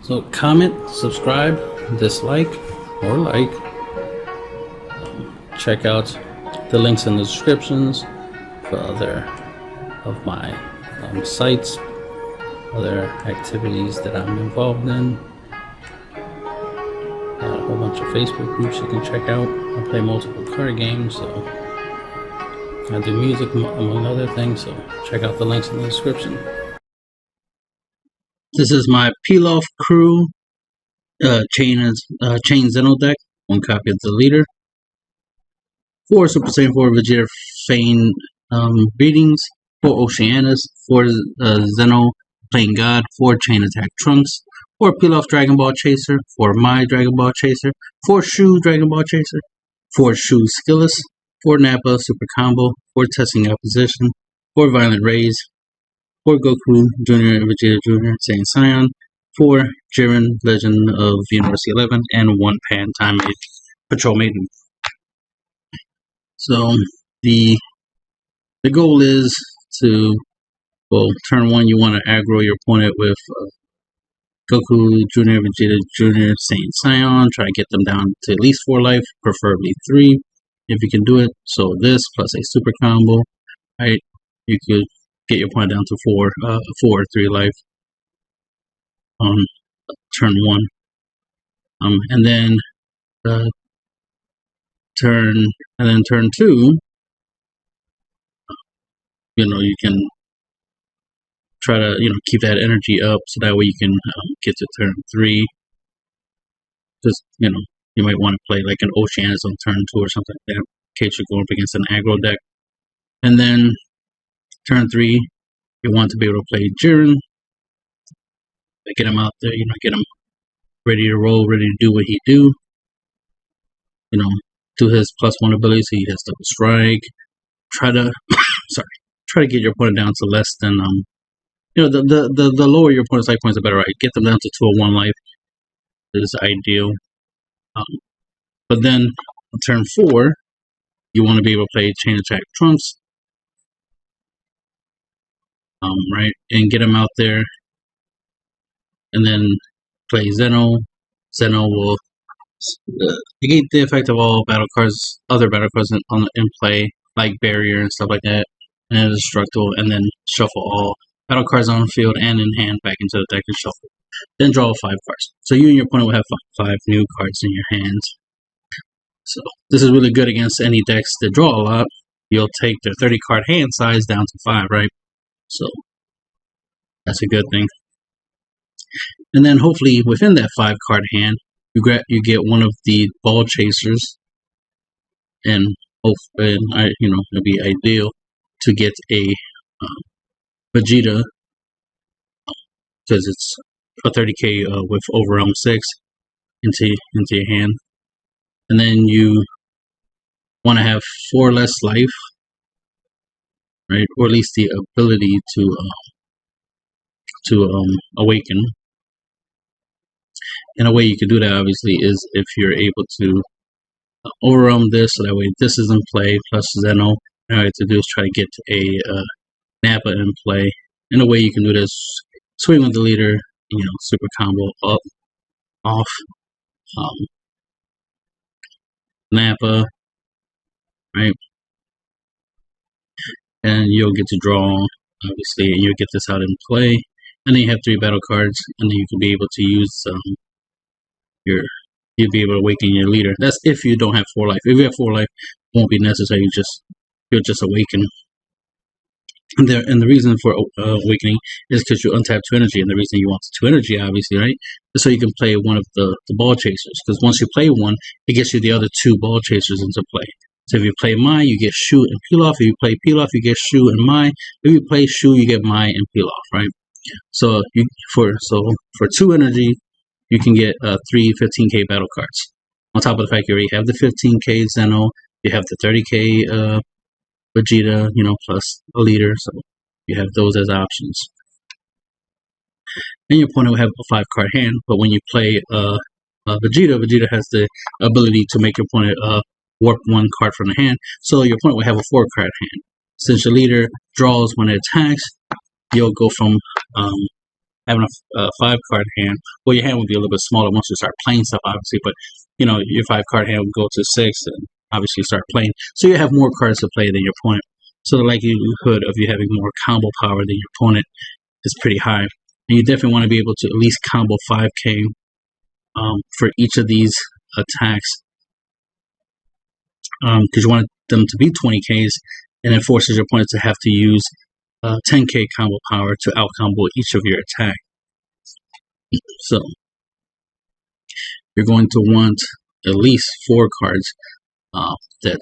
So comment, subscribe, dislike, or like. Check out the links in the descriptions for other of my sites, other activities that I'm involved in. Got a whole bunch of Facebook groups you can check out. I play multiple card games, so I do music among other things, so check out the links in the description. This is my Pilaf crew chain Zenoh deck. 1 copy of the leader. 4 Super Saiyan 4 Vegeta Feign Beatings. 4 Oceanus. 4 Zenoh Playing God. 4 Chain Attack Trunks. 4 Pilaf Dragon Ball Chaser. 4 My Dragon Ball Chaser. 4 Shu Dragon Ball Chaser. 4 Shu Skillus. 4 Nappa Super Combo. 4 Testing Opposition. 4 Violent Rays. 4 Goku Jr. and Vegeta Jr. Saiyan Scion. 4 Jiren Legend of University 11. And 1 Pan Time Patrol Maiden. So the goal is to, well, turn 1 you want to aggro your opponent with Goku Jr., Vegeta Jr., Saiyan Scion. Try to get them down to at least 4 life, preferably 3 if you can do it. So this plus a super combo, right? You could get your opponent down to 4 or 3 life on turn 1. And then turn 2, you can try to keep that energy up, so that way you can get to turn 3. Just you might want to play like an Oceanus on turn 2 or something like that, in case you're going up against an aggro deck. And then turn 3, you want to be able to play Jiren. Get him out there, get him ready to roll, ready to do what he do. Do his +1 ability, so he has double strike. Try to get your opponent down to less than the lower your opponent's life points, the better, right? Get them down to 2 or 1 life is ideal. But then on turn 4, you want to be able to play Chain Attack Trunks, right, and get him out there, and then play Zenoh. Zenoh will negate the effect of all other battle cards in play, like Barrier and stuff like that, and Destructible, and then shuffle all battle cards on the field and in hand back into the deck and shuffle. Then draw 5 cards. So you and your opponent will have 5 new cards in your hands. So this is really good against any decks that draw a lot. You'll take their 30 card hand size down to 5, right? So that's a good thing. And then hopefully within that 5 card hand, you get one of the ball chasers, and it'll be ideal to get a Vegeta, because it's a 30k with Overwhelm 6 into your hand, and then you want to have 4 less life, right, or at least the ability to awaken. And a way you can do that, obviously, is if you're able to overwhelm this, so that way this is in play, plus Zenoh. And all you have to do is try to get a Nappa in play. And a way you can do this, swing with the leader, super combo up, off, Nappa, right? And you'll get to draw, obviously, and you'll get this out in play. And then you have 3 battle cards, and then you can be able to use you'll be able to awaken your leader. That's if you don't have 4 life. If you have 4 life, it won't be necessary. You'll just awaken. And the reason for awakening is because you untap 2 energy, and the reason you want 2 energy, obviously, right, is so you can play one of the ball chasers. Because once you play one, it gets you the other 2 ball chasers into play. So if you play Mai, you get Shu and Pilaf. If you play Pilaf, you get Shu and Mai. If you play Shu, you get Mai and Pilaf, right? So for 2 energy, you can get 3 15k battle cards. On top of the fact you already have the 15k Zenoh, you have the 30k Vegeta, plus a leader, so you have those as options. And your opponent will have a 5-card hand, but when you play Vegeta has the ability to make your opponent warp 1 card from the hand, so your opponent will have a 4-card hand. Since your leader draws when it attacks, you'll go from having a 5-card hand, well, your hand would be a little bit smaller once you start playing stuff, obviously. But you know, your 5-card hand would go to 6, and obviously start playing. So you have more cards to play than your opponent. So the likelihood of you having more combo power than your opponent is pretty high. And you definitely want to be able to at least combo 5k for each of these attacks, because you want them to be 20ks, and it forces your opponent to have to use 10k combo power to outcombo each of your attack. So you're going to want at least 4 cards that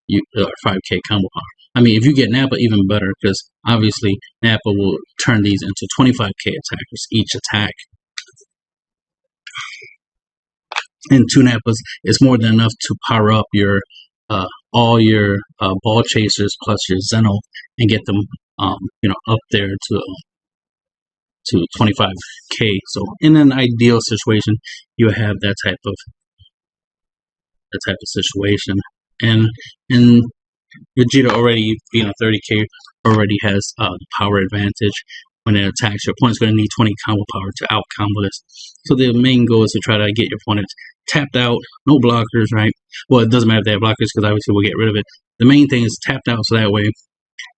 you are 5k combo power. I mean, if you get Nappa, even better, because obviously Nappa will turn these into 25k attackers each attack. And 2 Nappas is more than enough to power up your all your ball chasers plus your Zenoh and get them you know, up there to 25k. So in an ideal situation, you have that type of situation. And Vegeta already being a 30k already has the power advantage. When it attacks, your opponent's going to need 20 combo power to out combo this. So the main goal is to try to get your opponent tapped out, no blockers, right? Well, it doesn't matter if they have blockers, because obviously we'll get rid of it. The main thing is tapped out, so that way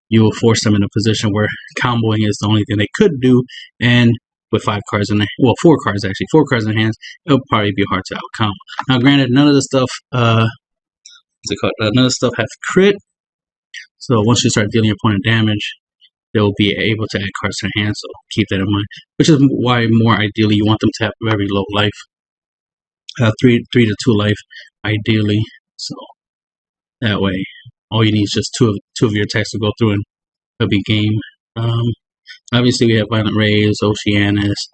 you will force them in a position where comboing is the only thing they could do. And with 5 cards in the, well, 4 cards actually, 4 cards in hands, it'll probably be hard to out combo. Now, granted, none of the stuff, none of the stuff has crit. So once you start dealing your opponent damage, they'll be able to add cards to their hand, so keep that in mind. Which is why more ideally you want them to have very low life. 3 to 2 life, ideally. So that way, all you need is just two of your attacks to go through and it'll be game. Obviously we have Violent Rays, Oceanus,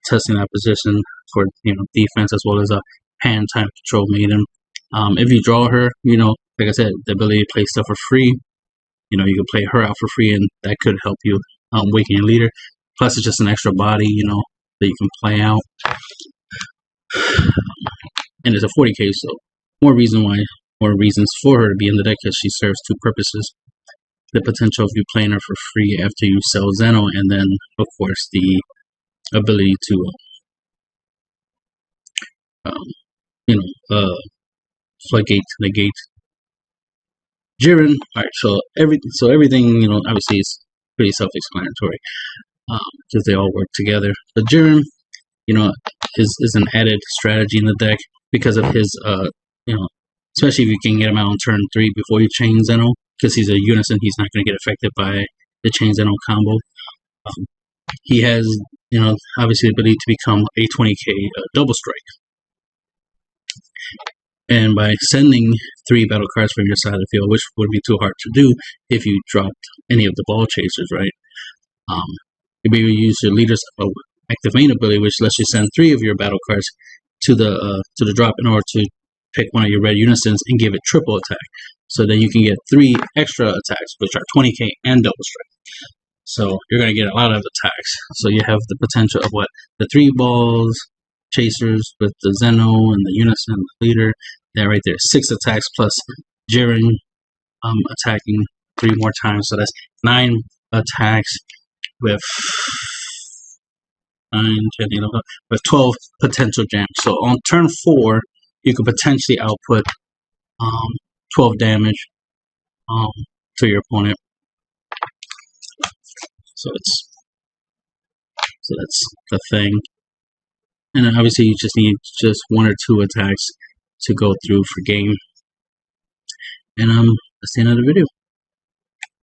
testing that position for, you know, defense, as well as a hand time control maiden. If you draw her, you know, like I said, the ability to play stuff for free. You know, you can play her out for free, and that could help you weaken your leader. Plus, it's just an extra body, you know, that you can play out. And it's a 40k, so more reasons for her to be in the deck, because she serves 2 purposes. The potential of you playing her for free after you sell Zenoh, and then, of course, the ability to, you know, floodgate, negate Jiren. Alright, so everything, you know, obviously is pretty self-explanatory, because they all work together. But Jiren, you know, is an added strategy in the deck because of his, you know, especially if you can get him out on turn 3 before you chain Zenoh, because he's a unison, he's not going to get affected by the chain Zenoh combo. He has, you know, obviously the ability to become a 20k double strike. And by sending 3 battle cards from your side of the field, which would be too hard to do if you dropped any of the ball chasers, right? You'll be able to use your leader's active main ability, which lets you send 3 of your battle cards to the drop in order to pick one of your red unisons and give it triple attack. So then you can get 3 extra attacks, which are 20k and double strike. So you're going to get a lot of attacks. So you have the potential of what? The 3 balls chasers with the Zenoh and the unison, the leader. That right there, 6 attacks plus Jiren attacking 3 more times. So that's 9 attacks with 9, 10, 11, with 12 potential jams. So on turn 4, you could potentially output 12 damage to your opponent. So that's the thing. And then obviously you just need just 1 or 2 attacks to go through for game. And that's the end of the video.